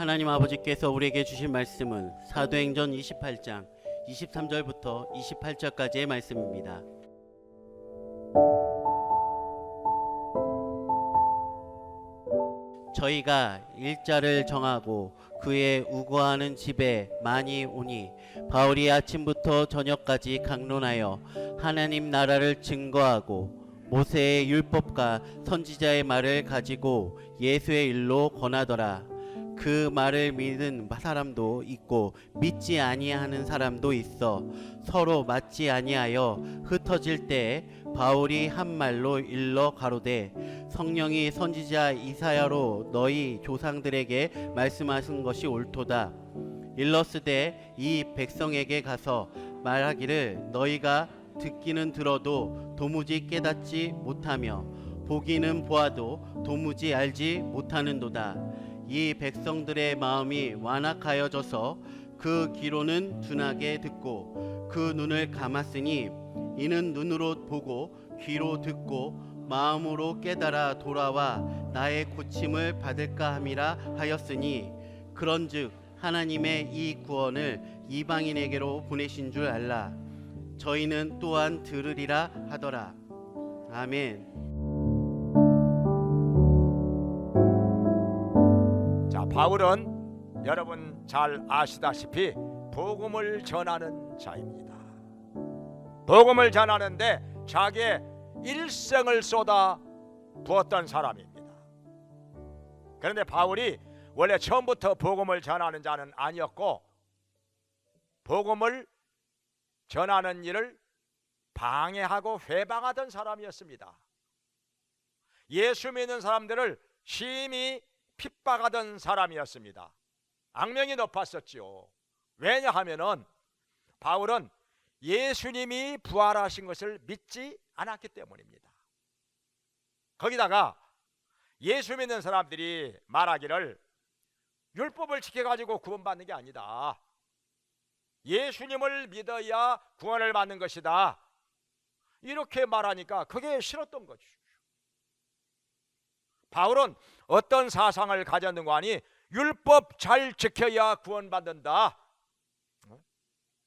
하나님 아버지께서 우리에게 주신 말씀은 사도행전 28장 23절부터 28절까지의 말씀입니다. 저희가 일자를 정하고 그의 우거하는 집에 많이 오니 바울이 아침부터 저녁까지 강론하여 하나님 나라를 증거하고 모세의 율법과 선지자의 말을 가지고 예수의 일로 권하더라. 그 말을 믿는 사람도 있고 믿지 아니하는 사람도 있어 서로 맞지 아니하여 흩어질 때에 바울이 한 말로 일러 가로되 성령이 선지자 이사야로 너희 조상들에게 말씀하신 것이 옳도다. 일러스되 이 백성에게 가서 말하기를 너희가 듣기는 들어도 도무지 깨닫지 못하며 보기는 보아도 도무지 알지 못하는도다. 이 백성들의 마음이 완악하여져서 그 귀로는 둔하게 듣고 그 눈을 감았으니 이는 눈으로 보고 귀로 듣고 마음으로 깨달아 돌아와 나의 고침을 받을까 함이라 하였으니 그런즉 하나님의 이 구원을 이방인에게로 보내신 줄 알라. 저희는 또한 들으리라 하더라. 아멘. 자, 바울은 여러분 잘 아시다시피 복음을 전하는 자입니다. 복음을 전하는데 자기의 일생을 쏟아 부었던 사람입니다. 그런데 바울이 원래 처음부터 복음을 전하는 자는 아니었고 복음을 전하는 일을 방해하고 회방하던 사람이었습니다. 예수 믿는 사람들을 심히 핍박하던 사람이었습니다. 악명이 높았었지요. 왜냐하면은 바울은 예수님이 부활하신 것을 믿지 않았기 때문입니다. 거기다가 예수 믿는 사람들이 말하기를 율법을 지켜가지고 구원받는 게 아니다. 예수님을 믿어야 구원을 받는 것이다. 이렇게 말하니까 그게 싫었던 거죠. 바울은 어떤 사상을 가졌는가 하니 율법 잘 지켜야 구원받는다.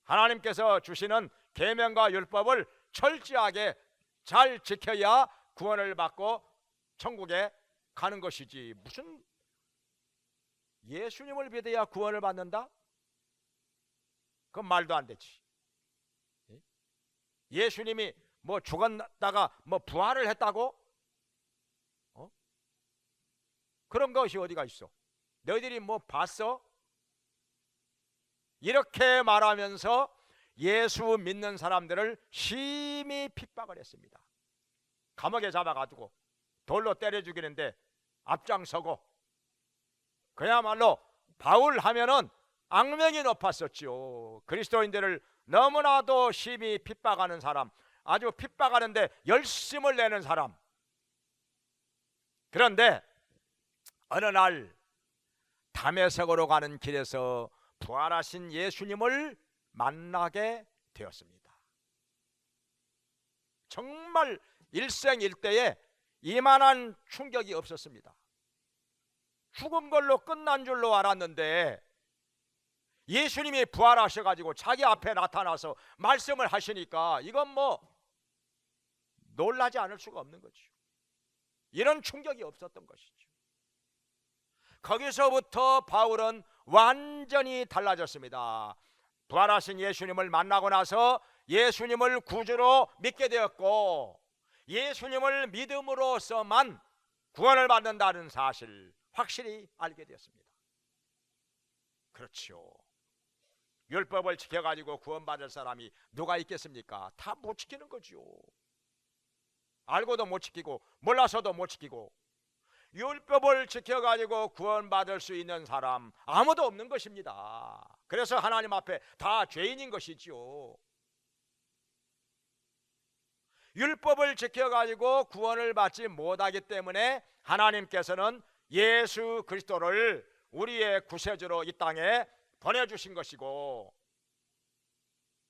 하나님께서 주시는 계명과 율법을 철저하게 잘 지켜야 구원을 받고 천국에 가는 것이지 무슨 예수님을 믿어야 구원을 받는다? 그건 말도 안 되지. 예수님이 뭐 죽었다가 뭐 부활을 했다고? 그런 것이 어디가 있어? 너희들이 뭐 봤어? 이렇게 말하면서 예수 믿는 사람들을 심히 핍박을 했습니다. 감옥에 잡아가지고 돌로 때려 죽이는데 앞장서고 그야말로 바울 하면은 악명이 높았었지요. 그리스도인들을 너무나도 심히 핍박하는 사람, 아주 핍박하는데 열심을 내는 사람. 그런데 어느 날 다메섹으로 가는 길에서 부활하신 예수님을 만나게 되었습니다. 정말 일생일대에 이만한 충격이 없었습니다. 죽은 걸로 끝난 줄로 알았는데 예수님이 부활하셔가지고 자기 앞에 나타나서 말씀을 하시니까 이건 뭐 놀라지 않을 수가 없는 거죠. 이런 충격이 없었던 것이죠. 거기서부터 바울은 완전히 달라졌습니다. 부활하신 예수님을 만나고 나서 예수님을 구주로 믿게 되었고 예수님을 믿음으로써만 구원을 받는다는 사실 확실히 알게 되었습니다. 그렇죠. 율법을 지켜가지고 구원받을 사람이 누가 있겠습니까? 다 못 지키는 거죠. 알고도 못 지키고 몰라서도 못 지키고 율법을 지켜가지고 구원받을 수 있는 사람 아무도 없는 것입니다. 그래서 하나님 앞에 다 죄인인 것이지요. 율법을 지켜가지고 구원을 받지 못하기 때문에 하나님께서는 예수 그리스도를 우리의 구세주로 이 땅에 보내주신 것이고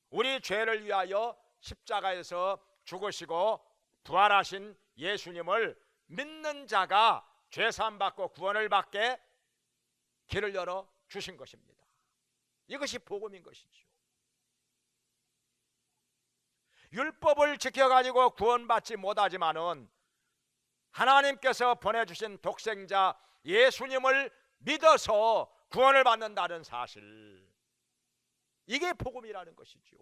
우리 죄를 위하여 십자가에서 죽으시고 부활하신 예수님을 믿는 자가 죄사함 받고 구원을 받게 길을 열어 주신 것입니다. 이것이 복음인 것이죠. 율법을 지켜가지고 구원받지 못하지만은 하나님께서 보내주신 독생자 예수님을 믿어서 구원을 받는다는 사실, 이게 복음이라는 것이죠.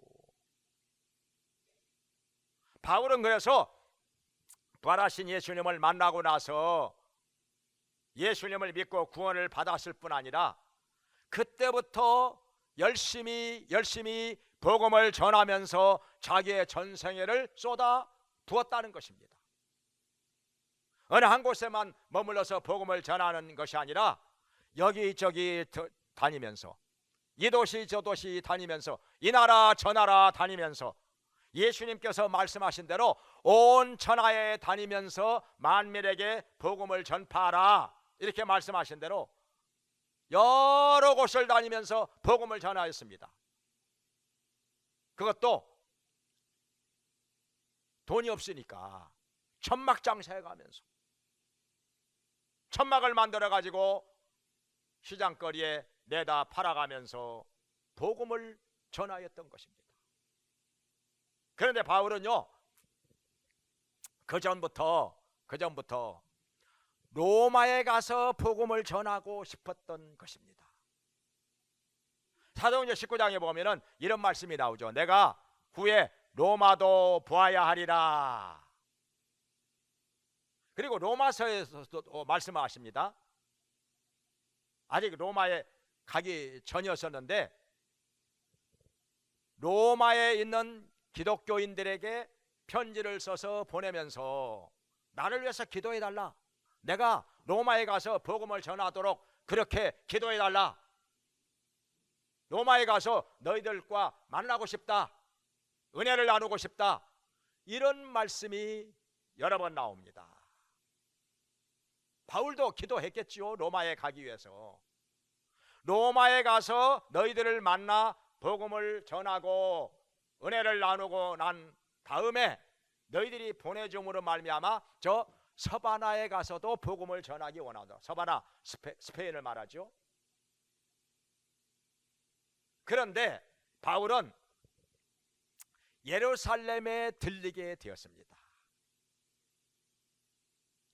바울은 그래서 부활하신 예수님을 만나고 나서 예수님을 믿고 구원을 받았을 뿐 아니라 그때부터 열심히 복음을 전하면서 자기의 전생애를 쏟아 부었다는 것입니다. 어느 한 곳에만 머물러서 복음을 전하는 것이 아니라 여기저기 다니면서, 이 도시 저 도시 다니면서, 이 나라 저 나라 다니면서, 예수님께서 말씀하신 대로 온 천하에 다니면서 만민에게 복음을 전파하라, 이렇게 말씀하신 대로 여러 곳을 다니면서 복음을 전하였습니다. 그것도 돈이 없으니까 천막 장사해 가면서 천막을 만들어 가지고 시장거리에 내다 팔아가면서 복음을 전하였던 것입니다. 그런데 바울은요, 그 전부터 로마에 가서 복음을 전하고 싶었던 것입니다. 사도행전 19장에 보면은 이런 말씀이 나오죠. 내가 후에 로마도 보아야 하리라. 그리고 로마서에서도 말씀하십니다. 아직 로마에 가기 전이었었는데 로마에 있는 기독교인들에게 편지를 써서 보내면서 나를 위해서 기도해달라, 내가 로마에 가서 복음을 전하도록 그렇게 기도해달라, 로마에 가서 너희들과 만나고 싶다, 은혜를 나누고 싶다, 이런 말씀이 여러 번 나옵니다. 바울도 기도했겠지요. 로마에 가기 위해서 로마에 가서 너희들을 만나 복음을 전하고 은혜를 나누고 난 다음에 너희들이 보내줌으로 말미암아 저 서바나에 가서도 복음을 전하기 원한다. 서바나 스페인을 말하죠. 그런데 바울은 예루살렘에 들리게 되었습니다.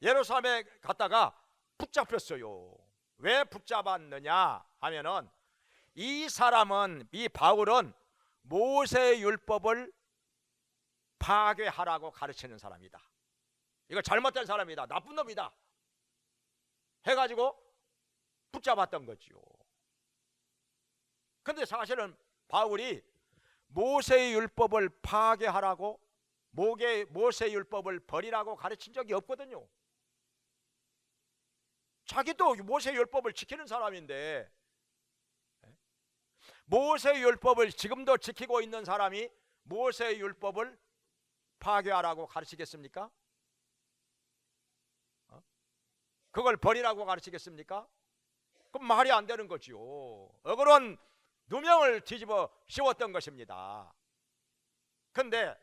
예루살렘에 갔다가 붙잡혔어요. 왜 붙잡았느냐 하면은 이 사람은, 이 바울은 모세의 율법을 파괴하라고 가르치는 사람이다, 이거 잘못된 사람이다, 나쁜 놈이다 해가지고 붙잡았던 거지요. 근데 사실은 바울이 모세의 율법을 파괴하라고, 모세의 율법을 버리라고 가르친 적이 없거든요. 자기도 모세의 율법을 지키는 사람인데, 모세의 율법을 지금도 지키고 있는 사람이 모세의 율법을 파괴하라고 가르치겠습니까? 그걸 버리라고 가르치겠습니까? 그럼 말이 안 되는 거지요. 억울한 누명을 뒤집어 씌웠던 것입니다. 그런데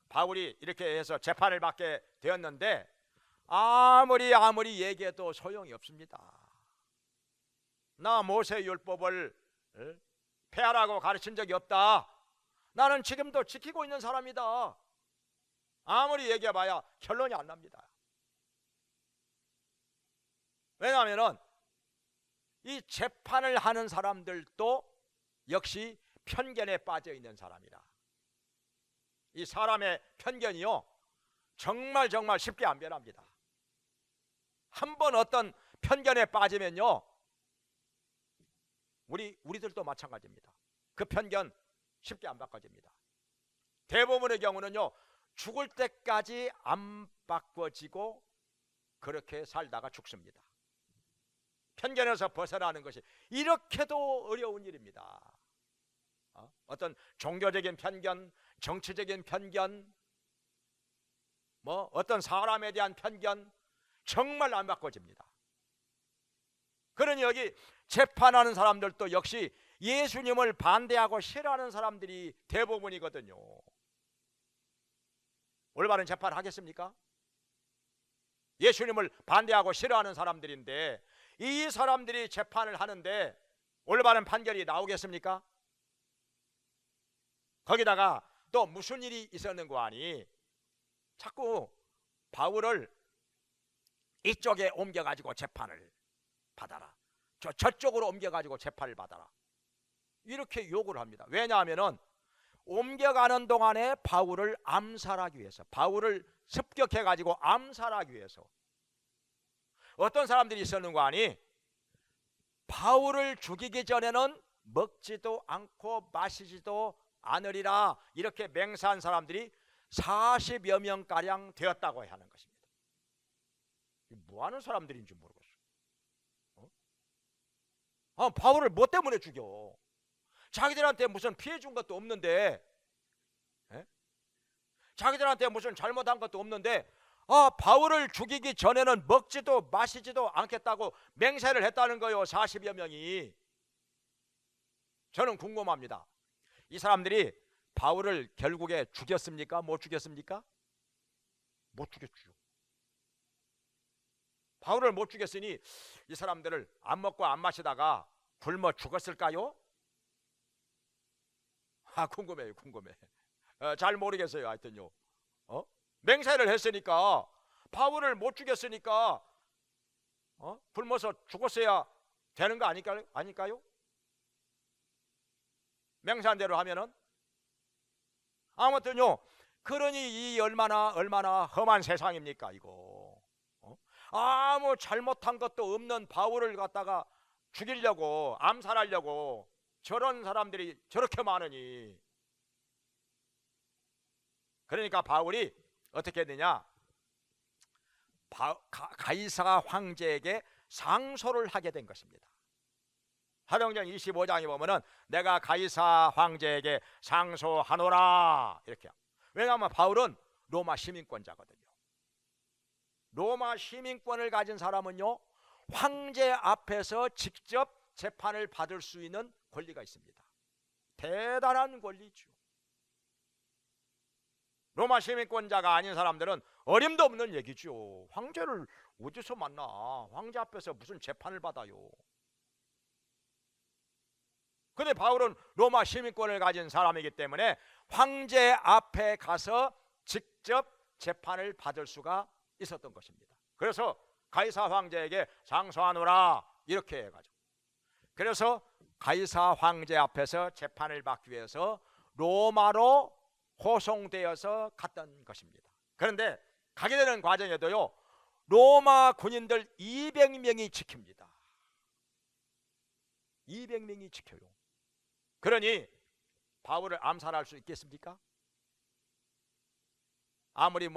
바울이 이렇게 해서 재판을 받게 되었는데 아무리 얘기해도 소용이 없습니다. 나 모세 율법을 폐하라고 가르친 적이 없다, 나는 지금도 지키고 있는 사람이다, 아무리 얘기해봐야 결론이 안 납니다. 왜냐하면 이 재판을 하는 사람들도 역시 편견에 빠져 있는 사람이라. 이 사람의 편견이요, 정말 쉽게 안 변합니다. 한번 어떤 편견에 빠지면요, 우리들도 마찬가지입니다. 그 편견 쉽게 안 바꿔집니다. 대부분의 경우는요, 죽을 때까지 안 바꿔지고 그렇게 살다가 죽습니다. 편견에서 벗어나는 것이 이렇게도 어려운 일입니다. 어떤 종교적인 편견, 정치적인 편견, 어떤 사람에 대한 편견, 정말 안 바꿔집니다. 그러니 여기 재판하는 사람들도 역시 예수님을 반대하고 싫어하는 사람들이 대부분이거든요. 올바른 재판 하겠습니까? 예수님을 반대하고 싫어하는 사람들인데 이 사람들이 재판을 하는데 올바른 판결이 나오겠습니까? 거기다가 또 무슨 일이 있었는 거 아니? 자꾸 바울을 이쪽에 옮겨가지고 재판을 받아라, 저쪽으로 옮겨가지고 재판을 받아라, 이렇게 요구를 합니다. 왜냐하면은 옮겨가는 동안에 바울을 암살하기 위해서, 바울을 습격해가지고 암살하기 위해서 어떤 사람들이 있었는 거 아니? 바울을 죽이기 전에는 먹지도 않고 마시지도 않으리라 이렇게 맹세한 사람들이 40여 명가량 되었다고 하는 것입니다. 뭐하는 사람들인지 모르겠어요. 바울을 뭐 때문에 죽여? 자기들한테 무슨 피해 준 것도 없는데, 자기들한테 무슨 잘못한 것도 없는데 바울을 죽이기 전에는 먹지도 마시지도 않겠다고 맹세를 했다는 거예요. 40여 명이. 저는 궁금합니다. 이 사람들이 바울을 결국에 죽였습니까? 못 죽였습니까? 못 죽였죠. 바울을 못 죽였으니 이 사람들을 안 먹고 안 마시다가 굶어 죽었을까요? 궁금해요. 궁금해. 잘 모르겠어요. 하여튼요. 맹세를 했으니까, 바울을 못 죽였으니까 굶어서 죽었어야 되는 거 아닐까요? 맹세한 대로 하면은. 아무튼요, 그러니 이 얼마나 험한 세상입니까 이거. 아무 잘못한 것도 없는 바울을 갖다가 죽이려고, 암살하려고 저런 사람들이 저렇게 많으니. 그러니까 바울이 어떻게 했느냐, 가이사 황제에게 상소를 하게 된 것입니다. 사도행전 25장에 보면은 내가 가이사 황제에게 상소하노라 이렇게. 왜냐하면 바울은 로마 시민권자거든요. 로마 시민권을 가진 사람은요, 황제 앞에서 직접 재판을 받을 수 있는 권리가 있습니다. 대단한 권리죠. 로마 시민권자가 아닌 사람들은 어림도 없는 얘기죠. 황제를 어디서 만나? 황제 앞에서 무슨 재판을 받아요? 근데 바울은 로마 시민권을 가진 사람이기 때문에 황제 앞에 가서 직접 재판을 받을 수가 있었던 것입니다. 그래서 가이사 황제에게 상소하노라 이렇게 해가지고, 그래서 가이사 황제 앞에서 재판을 받기 위해서 로마로 호송되어서 갔던 것입니다. 그런데 가게 되는 과정에도요, 로마 군인들 200명이 지킵니다. 200명이 지켜요. 그러니 바울을 암살할 수 있겠습니까? 아무리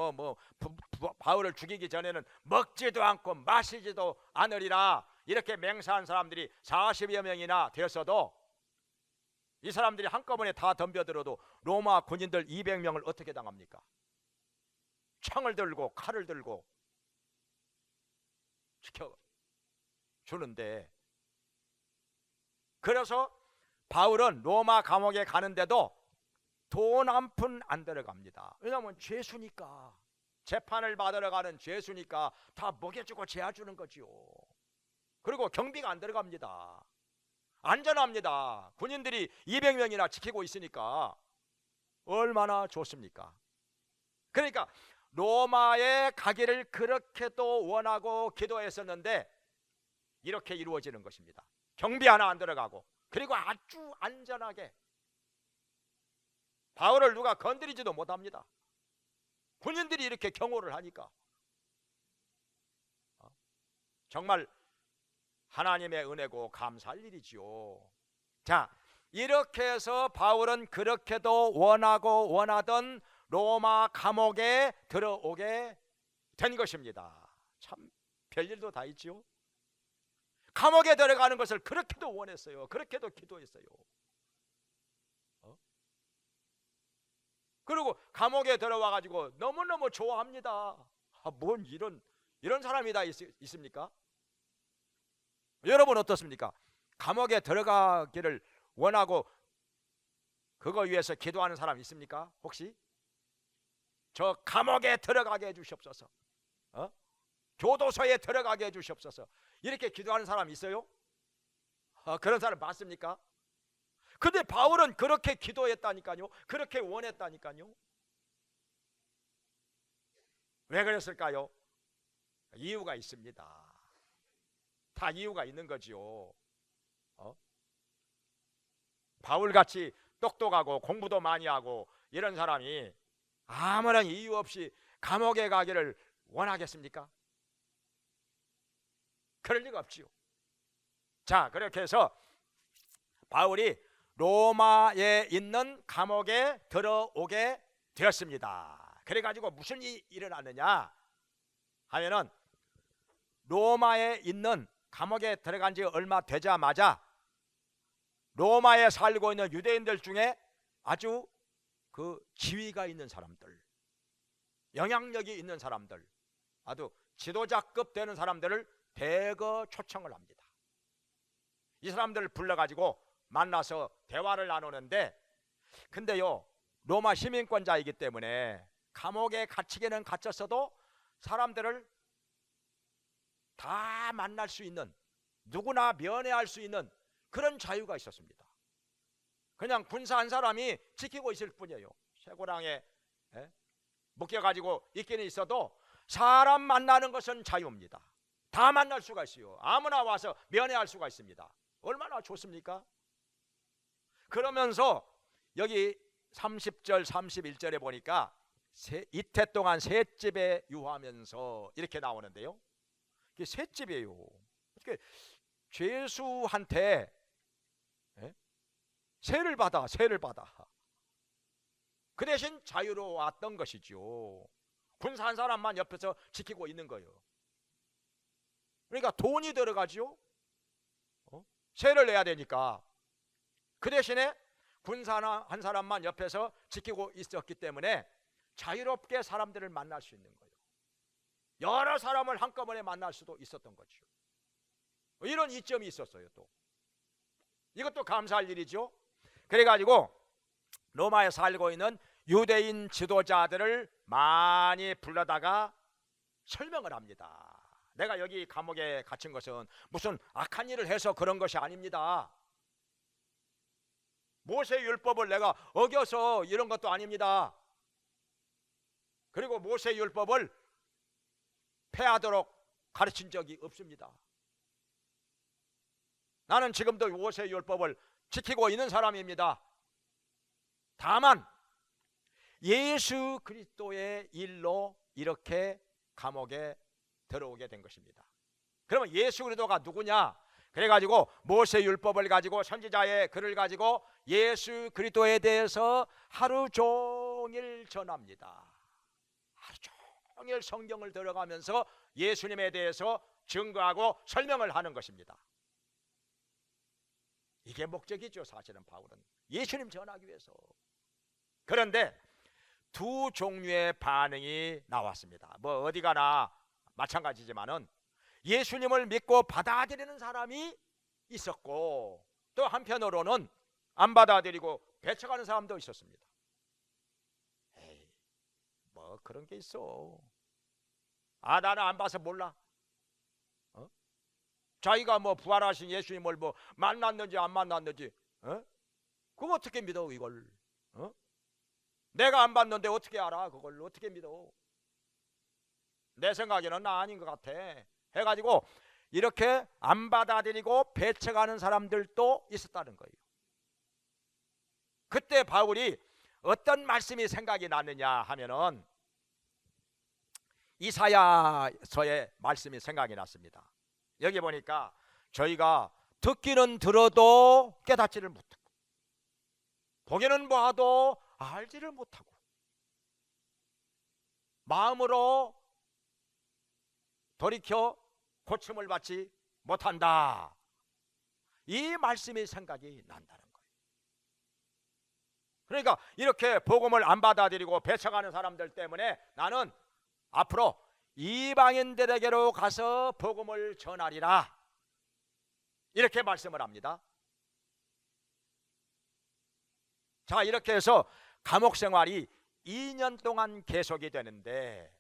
바울을 죽이기 전에는 먹지도 않고 마시지도 않으리라 이렇게 맹세한 사람들이 40여 명이나 되었어도, 이 사람들이 한꺼번에 다 덤벼들어도 로마 군인들 200명을 어떻게 당합니까? 창을 들고 칼을 들고 지켜주는데, 그래서 바울은 로마 감옥에 가는데도 돈 한 푼 안 들어갑니다. 왜냐하면 죄수니까, 재판을 받으러 가는 죄수니까 다 먹여주고 재워주는 거지요. 그리고 경비가 안 들어갑니다. 안전합니다. 군인들이 200명이나 지키고 있으니까 얼마나 좋습니까? 그러니까 로마에 가기를 그렇게도 원하고 기도했었는데 이렇게 이루어지는 것입니다. 경비 하나 안 들어가고, 그리고 아주 안전하게 바울을 누가 건드리지도 못합니다. 군인들이 이렇게 경호를 하니까 정말 하나님의 은혜고 감사할 일이지요. 자, 이렇게 해서 바울은 그렇게도 원하고 원하던 로마 감옥에 들어오게 된 것입니다. 참 별일도 다 있지요. 감옥에 들어가는 것을 그렇게도 원했어요. 그렇게도 기도했어요. 그리고 감옥에 들어와 가지고 너무너무 좋아합니다. 뭔 이런 사람이 다 있습니까? 여러분 어떻습니까? 감옥에 들어가기를 원하고 그거 위해서 기도하는 사람 있습니까? 혹시? 저 감옥에 들어가게 해주시옵소서. 교도소에 들어가게 해주시옵소서. 이렇게 기도하는 사람 있어요? 그런 사람 봤습니까? 근데 바울은 그렇게 기도했다니까요. 그렇게 원했다니까요. 왜 그랬을까요? 이유가 있습니다. 다 이유가 있는 거지요. 바울같이 똑똑하고 공부도 많이 하고 이런 사람이 아무런 이유 없이 감옥에 가기를 원하겠습니까? 그럴 리가 없지요. 자, 그렇게 해서 바울이 로마에 있는 감옥에 들어오게 되었습니다. 그래가지고 무슨 일이 일어났느냐 하면은, 로마에 있는 감옥에 들어간 지 얼마 되자마자 로마에 살고 있는 유대인들 중에 아주 그 지위가 있는 사람들, 영향력이 있는 사람들, 아주 지도자급 되는 사람들을 대거 초청을 합니다. 이 사람들을 불러가지고 만나서 대화를 나누는데, 근데요, 로마 시민권자이기 때문에 감옥에 갇히기는 갇혔어도 사람들을 다 만날 수 있는, 누구나 면회할 수 있는 그런 자유가 있었습니다. 그냥 군사 한 사람이 지키고 있을 뿐이에요. 쇠고랑에 묶여가지고 있기는 있어도 사람 만나는 것은 자유입니다. 다 만날 수가 있어요. 아무나 와서 면회할 수가 있습니다. 얼마나 좋습니까? 그러면서 여기 30절 31절에 보니까 이태 동안 셋집에 유하면서 이렇게 나오는데요, 이게 셋집이에요. 어떻게 죄수한테 세를 받아 그 대신 자유로웠던 것이죠. 군사 한 사람만 옆에서 지키고 있는 거예요. 그러니까 돈이 들어가죠. 세를 내야 되니까. 그 대신에 군사 한 사람만 옆에서 지키고 있었기 때문에 자유롭게 사람들을 만날 수 있는 거예요. 여러 사람을 한꺼번에 만날 수도 있었던 거죠. 이런 이점이 있었어요. 또 이것도 감사할 일이죠. 그래가지고 로마에 살고 있는 유대인 지도자들을 많이 불러다가 설명을 합니다. 내가 여기 감옥에 갇힌 것은 무슨 악한 일을 해서 그런 것이 아닙니다. 모세 율법을 내가 어겨서 이런 것도 아닙니다. 그리고 모세 율법을 폐하도록 가르친 적이 없습니다. 나는 지금도 모세 율법을 지키고 있는 사람입니다. 다만 예수 그리스도의 일로 이렇게 감옥에 들어오게 된 것입니다. 그러면 예수 그리스도가 누구냐? 그래가지고 모세 율법을 가지고 선지자의 글을 가지고 예수 그리스도에 대해서 하루 종일 전합니다. 하루 종일 성경을 들어가면서 예수님에 대해서 증거하고 설명을 하는 것입니다. 이게 목적이죠. 사실은 바울은 예수님 전하기 위해서. 그런데 두 종류의 반응이 나왔습니다. 뭐 어디 가나 마찬가지지만은 예수님을 믿고 받아들이는 사람이 있었고, 또 한편으로는 안 받아들이고 배척하는 사람도 있었습니다. 에이, 뭐 그런 게 있어. 나는 안 봐서 몰라. 자기가 뭐 부활하신 예수님을 뭐 만났는지 안 만났는지, 그거 어떻게 믿어 이걸? 내가 안 봤는데 어떻게 알아? 그걸 어떻게 믿어? 내 생각에는 나 아닌 것 같아 해가지고 이렇게 안 받아들이고 배척하는 사람들도 있었다는 거예요. 그때 바울이 어떤 말씀이 생각이 나느냐 하면은 이사야서의 말씀이 생각이 났습니다. 여기 보니까 저희가 듣기는 들어도 깨닫지를 못하고, 보기는 봐도 알지를 못하고, 마음으로 돌이켜 고침을 받지 못한다. 이 말씀이 생각이 난다는 거예요. 그러니까 이렇게 복음을 안 받아들이고 배척하는 사람들 때문에 나는 앞으로 이방인들에게로 가서 복음을 전하리라, 이렇게 말씀을 합니다. 자, 이렇게 해서 감옥 생활이 2년 동안 계속이 되는데,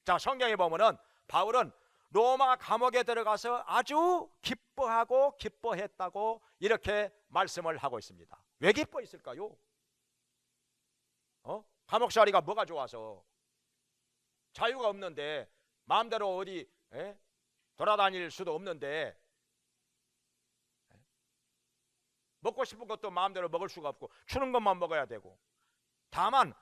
자, 성경에 보면은 바울은 로마 감옥에 들어가서 아주 기뻐하고 기뻐했다고 이렇게 말씀을 하고 있습니다. 왜 기뻐했을까요? 감옥살이가 뭐가 좋아서? 자유가 없는데, 마음대로 어디 돌아다닐 수도 없는데, 먹고 싶은 것도 마음대로 먹을 수가 없고 주는 것만 먹어야 되고, 다만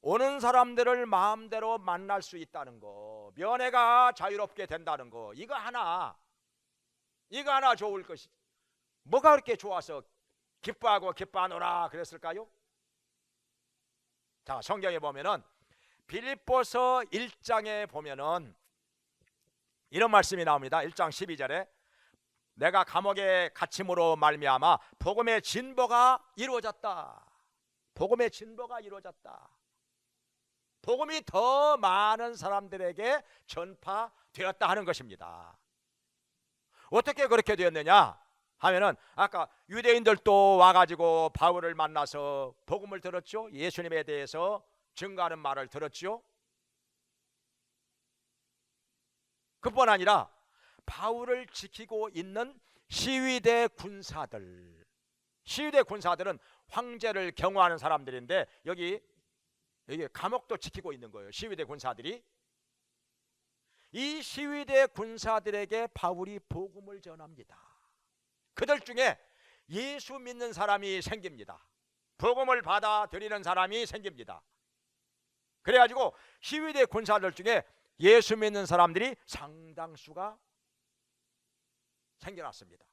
오는 사람들을 마음대로 만날 수 있다는 거, 면회가 자유롭게 된다는 거, 이거 하나 좋을 것이, 뭐가 그렇게 좋아서 기뻐하고 기뻐하노라 그랬을까요? 자, 성경에 보면은 빌립보서 1장에 보면은 이런 말씀이 나옵니다. 1장 12절에 내가 감옥에 갇힘으로 말미암아 복음의 진보가 이루어졌다. 복음의 진보가 이루어졌다. 복음이 더 많은 사람들에게 전파되었다 하는 것입니다. 어떻게 그렇게 되었느냐 하면은, 아까 유대인들도 와가지고 바울을 만나서 복음을 들었죠. 예수님에 대해서 증거하는 말을 들었죠. 그뿐 아니라 바울을 지키고 있는 시위대 군사들은 황제를 경호하는 사람들인데, 여기 감옥도 지키고 있는 거예요. 시위대 군사들이. 이 시위대 군사들에게 바울이 복음을 전합니다. 그들 중에 예수 믿는 사람이 생깁니다. 복음을 받아들이는 사람이 생깁니다. 그래가지고 시위대 군사들 중에 예수 믿는 사람들이 상당수가 생겨났습니다.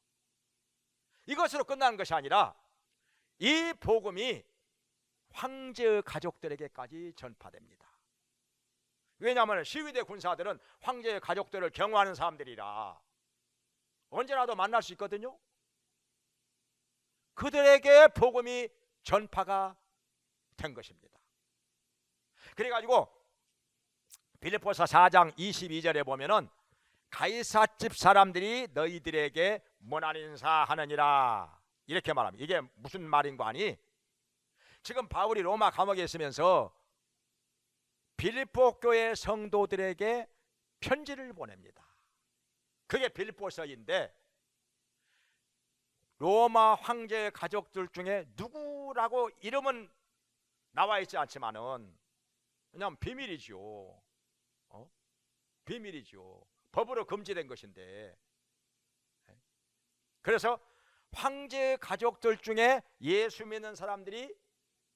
이것으로 끝나는 것이 아니라 이 복음이 황제의 가족들에게까지 전파됩니다. 왜냐하면 시위대 군사들은 황제의 가족들을 경호하는 사람들이라 언제라도 만날 수 있거든요. 그들에게 복음이 전파가 된 것입니다. 그래가지고 빌립보서 4장 22절에 보면은 가이사집 사람들이 너희들에게 문안 인사하느니라 이렇게 말합니다. 이게 무슨 말인가 하니, 지금 바울이 로마 감옥에 있으면서 빌립보 교회 성도들에게 편지를 보냅니다. 그게 빌립보서인데, 로마 황제의 가족들 중에 누구라고 이름은 나와 있지 않지만은 그냥 비밀이죠. 비밀이죠. 법으로 금지된 것인데, 그래서 황제의 가족들 중에 예수 믿는 사람들이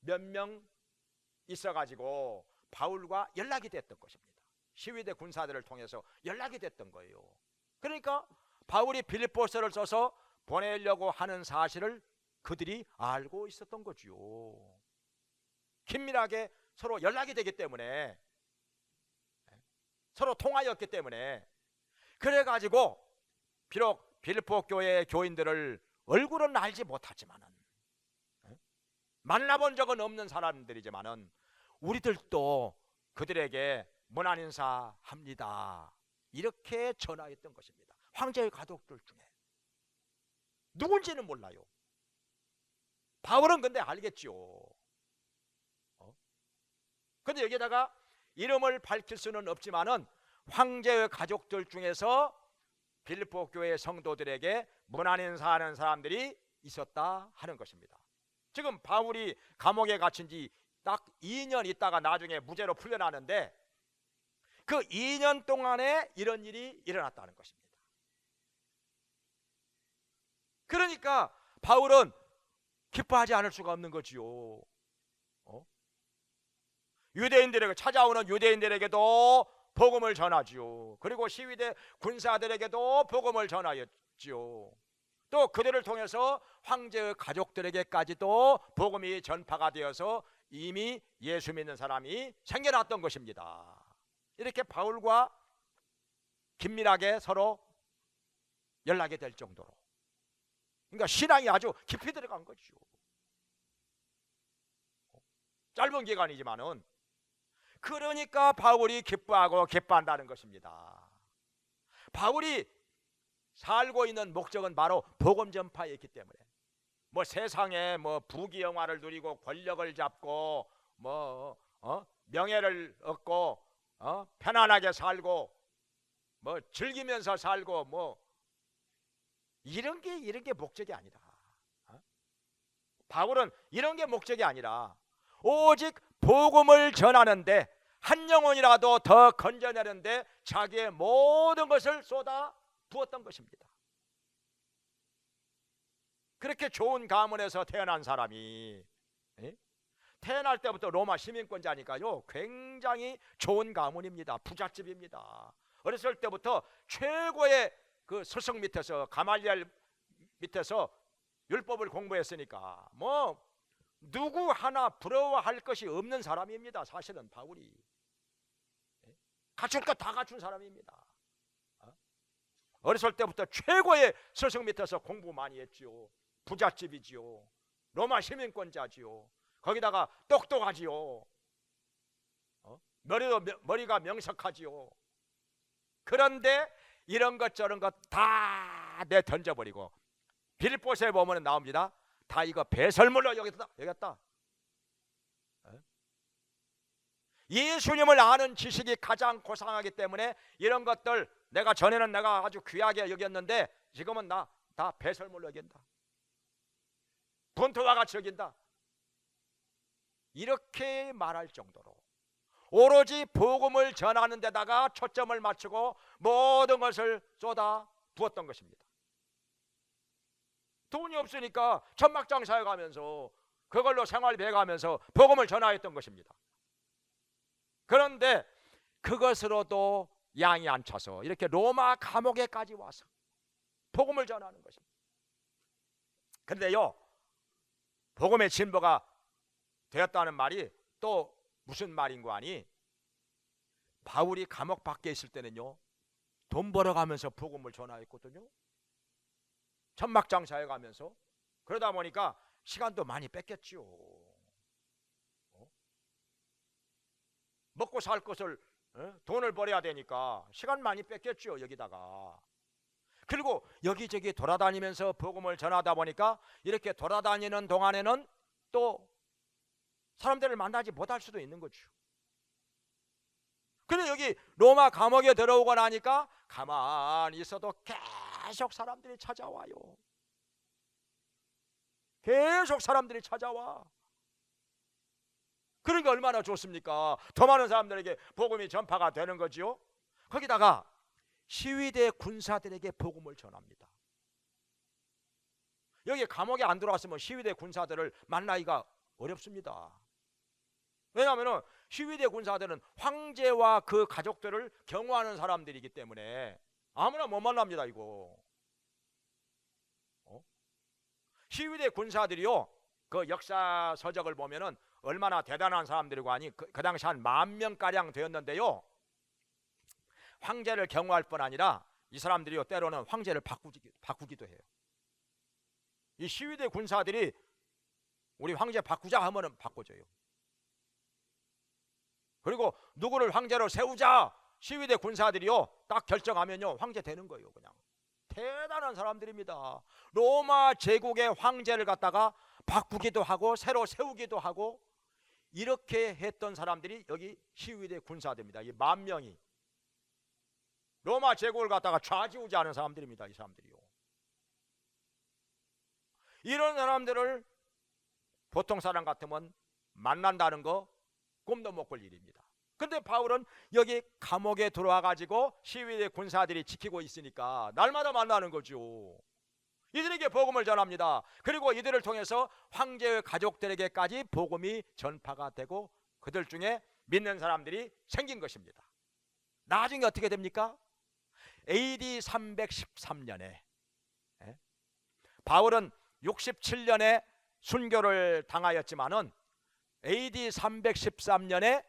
몇 명 있어가지고 바울과 연락이 됐던 것입니다. 시위대 군사들을 통해서 연락이 됐던 거예요. 그러니까 바울이 빌립보서를 써서 보내려고 하는 사실을 그들이 알고 있었던 거지요. 긴밀하게 서로 연락이 되기 때문에, 서로 통하였기 때문에, 그래가지고 비록 빌립보 교회의 교인들을 얼굴은 알지 못하지만은, 만나본 적은 없는 사람들이지만은 우리들도 그들에게 문안 인사합니다 이렇게 전화했던 것입니다. 황제의 가족들 중에 누군지는 몰라요. 바울은 근데 알겠죠. 근데 여기다가 이름을 밝힐 수는 없지만은 황제의 가족들 중에서 빌립보 교회 성도들에게 문안 인사하는 사람들이 있었다 하는 것입니다. 지금 바울이 감옥에 갇힌 지 딱 2년 있다가 나중에 무죄로 풀려나는데, 그 2년 동안에 이런 일이 일어났다는 것입니다. 그러니까 바울은 기뻐하지 않을 수가 없는 거지요. 유대인들에게, 찾아오는 유대인들에게도 복음을 전하지요. 그리고 시위대 군사들에게도 복음을 전하였지요. 또 그들을 통해서 황제의 가족들에게까지도 복음이 전파가 되어서 이미 예수 믿는 사람이 생겨났던 것입니다. 이렇게 바울과 긴밀하게 서로 연락이 될 정도로, 그러니까 신앙이 아주 깊이 들어간 거죠. 짧은 기간이지만은, 그러니까 바울이 기뻐하고 기뻐한다는 것입니다. 바울이 살고 있는 목적은 바로 복음 전파였기 때문에, 뭐 세상에 뭐 부귀영화를 누리고 권력을 잡고 뭐 명예를 얻고 편안하게 살고 뭐 즐기면서 살고 뭐 이런 게 목적이 아니라, 바울은 이런 게 목적이 아니라 오직 복음을 전하는데, 한 영혼이라도 더 건져내는데 자기의 모든 것을 쏟아 부었던 것입니다. 그렇게 좋은 가문에서 태어난 사람이, 태어날 때부터 로마 시민권자니까요, 굉장히 좋은 가문입니다. 부잣집입니다. 어렸을 때부터 최고의 그 스승 밑에서, 가말리엘 밑에서 율법을 공부했으니까 뭐 누구 하나 부러워할 것이 없는 사람입니다. 사실은 바울이 갖출 것 다 갖춘 사람입니다. 어렸을 때부터 최고의 스승 밑에서 공부 많이 했지요. 부잣집이지요. 로마 시민권자지요. 거기다가 똑똑하지요. 머리가 명석하지요. 그런데 이런 것 저런 것 다 내던져버리고, 빌립보서에 보면 나옵니다. 다 이거 배설물로 여겼다. 예수님을 아는 지식이 가장 고상하기 때문에 이런 것들, 내가 전에는 내가 아주 귀하게 여겼는데 지금은 나 다 배설물로 여긴다. 분토와 같이 여긴다. 이렇게 말할 정도로 오로지 복음을 전하는 데다가 초점을 맞추고 모든 것을 쏟아 부었던 것입니다. 돈이 없으니까 천막장사에 가면서 그걸로 생활 배가면서 복음을 전하였던 것입니다. 그런데 그것으로도 양이 안 차서 이렇게 로마 감옥에까지 와서 복음을 전하는 것입니다. 그런데요, 복음의 진보가 되었다는 말이 또 무슨 말인 거 아니? 바울이 감옥 밖에 있을 때는요, 돈 벌어가면서 복음을 전하였거든요. 천막장사에 가면서. 그러다 보니까 시간도 많이 뺏겼지요. 먹고 살 것을, 돈을 벌어야 되니까 시간 많이 뺏겼죠, 여기다가. 그리고 여기저기 돌아다니면서 복음을 전하다 보니까 이렇게 돌아다니는 동안에는 또 사람들을 만나지 못할 수도 있는 거죠. 그런데 여기 로마 감옥에 들어오고 나니까 가만히 있어도 계속 사람들이 찾아와요. 계속 사람들이 찾아와. 그러니까 얼마나 좋습니까? 더 많은 사람들에게 복음이 전파가 되는 거지요. 거기다가 시위대 군사들에게 복음을 전합니다. 여기 감옥에 안 들어왔으면 시위대 군사들을 만나기가 어렵습니다. 왜냐하면 시위대 군사들은 황제와 그 가족들을 경호하는 사람들이기 때문에 아무나 못 만납니다. 이거 시위대 군사들이요, 그 역사 서적을 보면은 얼마나 대단한 사람들이고 하니 그 당시 한 10,000명가량 되었는데요, 황제를 경호할 뿐 아니라 이 사람들이요, 때로는 황제를 바꾸기도 해요. 이 시위대 군사들이 우리 황제 바꾸자 하면은 바꿔줘요. 그리고 누구를 황제로 세우자, 시위대 군사들이요 딱 결정하면요 황제 되는 거예요. 그냥 대단한 사람들입니다. 로마 제국의 황제를 갖다가 바꾸기도 하고 새로 세우기도 하고 이렇게 했던 사람들이 여기 시위대 군사들입니다. 이 10,000명이 로마 제국을 갖다가 좌지우지하는 사람들입니다. 이 사람들이요. 이런 사람들을 보통 사람 같으면 만난다는 거 꿈도 못 꿀 일입니다. 근데 바울은 여기 감옥에 들어와 가지고 시위대 군사들이 지키고 있으니까 날마다 만나는 거죠. 이들에게 복음을 전합니다. 그리고 이들을 통해서 황제의 가족들에게까지 복음이 전파가 되고 그들 중에 믿는 사람들이 생긴 것입니다. 나중에 어떻게 됩니까? AD 313년에 바울은 67년에 순교를 당하였지만은 AD 313년에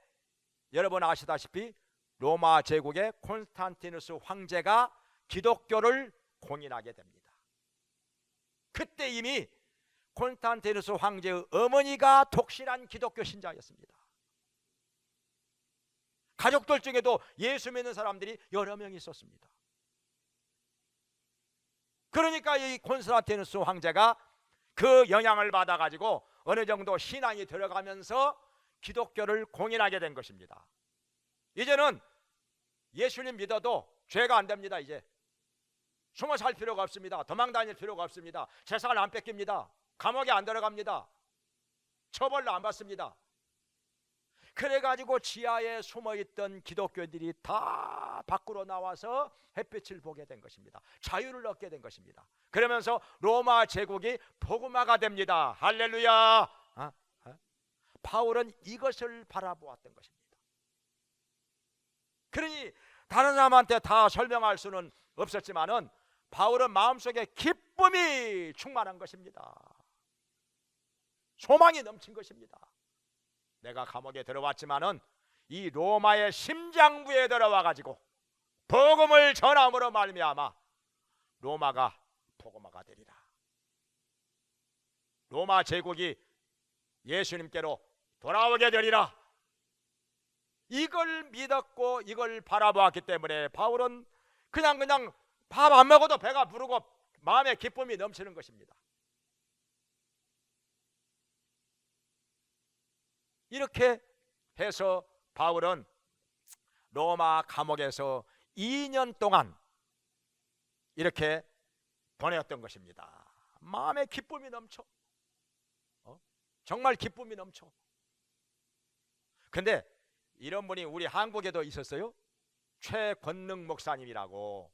여러분 아시다시피 로마 제국의 콘스탄티누스 황제가 기독교를 공인하게 됩니다. 그때 이미 콘스탄티누스 황제의 어머니가 독실한 기독교 신자였습니다. 가족들 중에도 예수 믿는 사람들이 여러 명 있었습니다. 그러니까 이 콘스탄티누스 황제가 그 영향을 받아 가지고 어느 정도 신앙이 들어가면서 기독교를 공인하게 된 것입니다. 이제는 예수님 믿어도 죄가 안 됩니다. 이제 숨어 살 필요가 없습니다. 도망 다닐 필요가 없습니다. 재산을 안 뺏깁니다. 감옥에 안 들어갑니다. 처벌도 안 받습니다. 그래가지고 지하에 숨어있던 기독교인들이 다 밖으로 나와서 햇빛을 보게 된 것입니다. 자유를 얻게 된 것입니다. 그러면서 로마 제국이 복음화가 됩니다. 할렐루야. 바울은 이것을 바라보았던 것입니다. 그러니 다른 사람한테 다 설명할 수는 없었지만은 바울은 마음속에 기쁨이 충만한 것입니다. 소망이 넘친 것입니다. 내가 감옥에 들어왔지만은 이 로마의 심장부에 들어와 가지고 복음을 전함으로 말미암아 로마가 복음화가 되리라. 로마 제국이 예수님께로 돌아오게 되리라. 이걸 믿었고 이걸 바라보았기 때문에 바울은 그냥 밥 안 먹어도 배가 부르고 마음에 기쁨이 넘치는 것입니다. 이렇게 해서 바울은 로마 감옥에서 2년 동안 이렇게 보내었던 것입니다. 마음에 기쁨이 넘쳐. 정말 기쁨이 넘쳐. 근데 이런 분이 우리 한국에도 있었어요. 최권능 목사님이라고.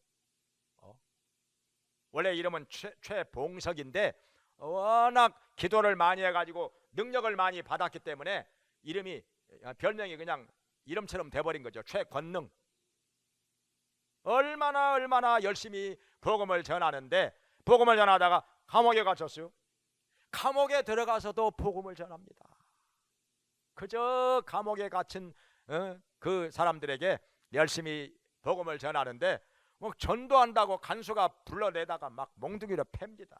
원래 이름은 최봉석인데 워낙 기도를 많이 해가지고 능력을 많이 받았기 때문에 이름이 별명이 그냥 이름처럼 돼버린 거죠. 최권능. 얼마나 열심히 복음을 전하는데 복음을 전하다가 감옥에 갇혔어요. 감옥에 들어가서도 복음을 전합니다. 그저 감옥에 갇힌 그 사람들에게 열심히 복음을 전하는데 뭐 전도한다고 간수가 불러내다가 막 몽둥이로 팹니다.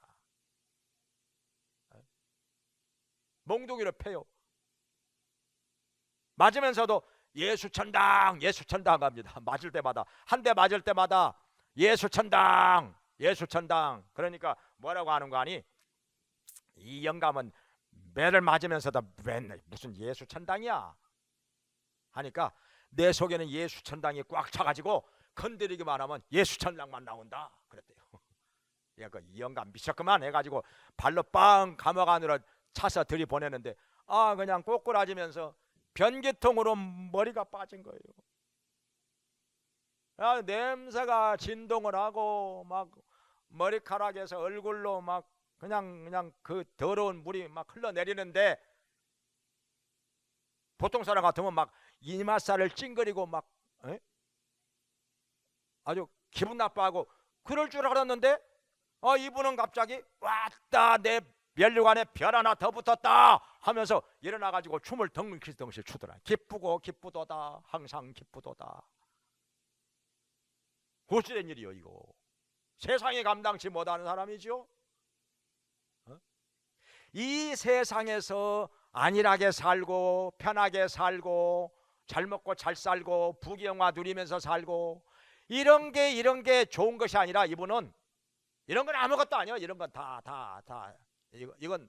몽둥이로 패요. 맞으면서도 예수천당 합니다. 맞을 때마다 한 대 맞을 때마다 예수천당. 그러니까 뭐라고 하는 거 아니? 이 영감은 매를 맞으면서도 맨날 무슨 예수천당이야 하니까 내 속에는 예수천당이 꽉 차가지고 건드리기만 하면 예수천당만 나온다 그랬대요. 이 영감 미쳤구만 해가지고 발로 빵 감옥 안으로 차서 들이보내는데 그냥 꼬꾸라지면서 변기통으로 머리가 빠진 거예요. 냄새가 진동을 하고 막 머리카락에서 얼굴로 막 그냥 그 더러운 물이 막 흘러내리는데 보통 사람 같으면 막 이마살을 찡그리고 막 아주 기분 나빠하고 그럴 줄 알았는데 이분은 갑자기 왔다 내 면류관에 별 하나 더 붙었다 하면서 일어나가지고 춤을 덩실덩실 추더라. 기쁘도다 항상 기쁘도다. 고치된 일이요 이거. 세상에 감당치 못하는 사람이죠. 이 세상에서 안일하게 살고 편하게 살고 잘 먹고 잘 살고 부귀영화 누리면서 살고 이런 게 좋은 것이 아니라 이분은 이런 건 아무것도 아니에요. 이런 건 이건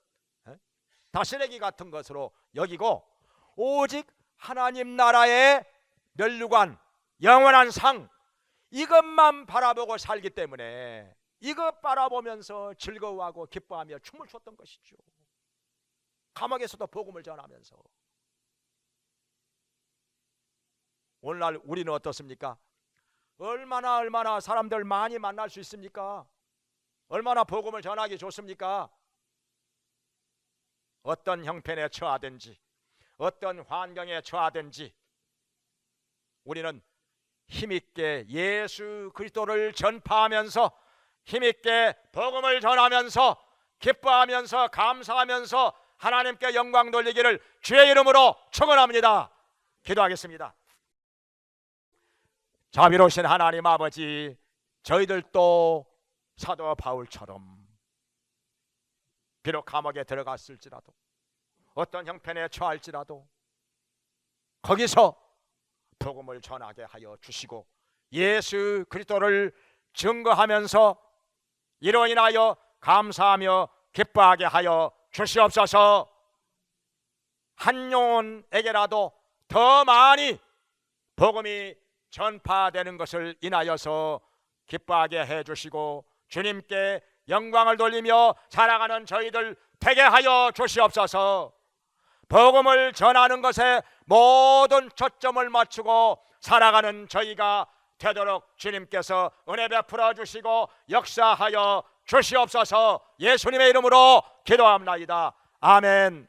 다 쓰레기 같은 것으로 여기고 오직 하나님 나라의 면류관 영원한 상 이것만 바라보고 살기 때문에 이것 바라보면서 즐거워하고 기뻐하며 춤을 췄던 것이죠. 감옥에서도 복음을 전하면서. 오늘날 우리는 어떻습니까? 얼마나 사람들 많이 만날 수 있습니까? 얼마나 복음을 전하기 좋습니까? 어떤 형편에 처하든지 어떤 환경에 처하든지 우리는 힘있게 예수 그리스도를 전파하면서 힘있게 복음을 전하면서 기뻐하면서 감사하면서 하나님께 영광 돌리기를 주의 이름으로 축원합니다. 기도하겠습니다. 자비로우신 하나님 아버지, 저희들도 사도 바울처럼 비록 감옥에 들어갔을지라도 어떤 형편에 처할지라도 거기서 복음을 전하게 하여 주시고 예수 그리스도를 증거하면서 이로 인하여 감사하며 기뻐하게 하여 주시옵소서. 한 영혼에게라도 더 많이 복음이 전파되는 것을 인하여서 기뻐하게 해주시고 주님께 영광을 돌리며 살아가는 저희들 되게 하여 주시옵소서. 복음을 전하는 것에 모든 초점을 맞추고 살아가는 저희가 되도록 주님께서 은혜 베풀어 주시고 역사하여 주시옵소서. 예수님의 이름으로 기도합나이다. 아멘.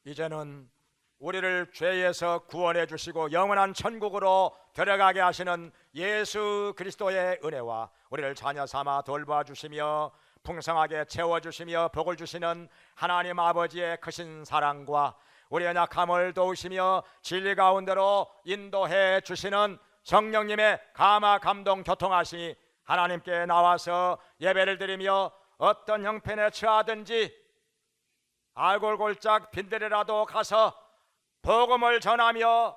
이제는 우리를 죄에서 구원해 주시고 영원한 천국으로 들어가게 하시는 예수 그리스도의 은혜와 우리를 자녀 삼아 돌봐주시며 풍성하게 채워주시며 복을 주시는 하나님 아버지의 크신 사랑과 우리의 약함을 도우시며 진리 가운데로 인도해 주시는 성령님의 감화 감동 교통하시니 하나님께 나와서 예배를 드리며 어떤 형편에 처하든지 알골골짝 빈들이라도 가서 복음을 전하며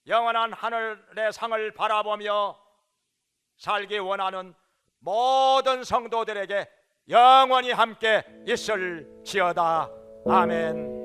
영원한 하늘의 상을 바라보며 살기 원하는 모든 성도들에게 영원히 함께 있을지어다. 아멘.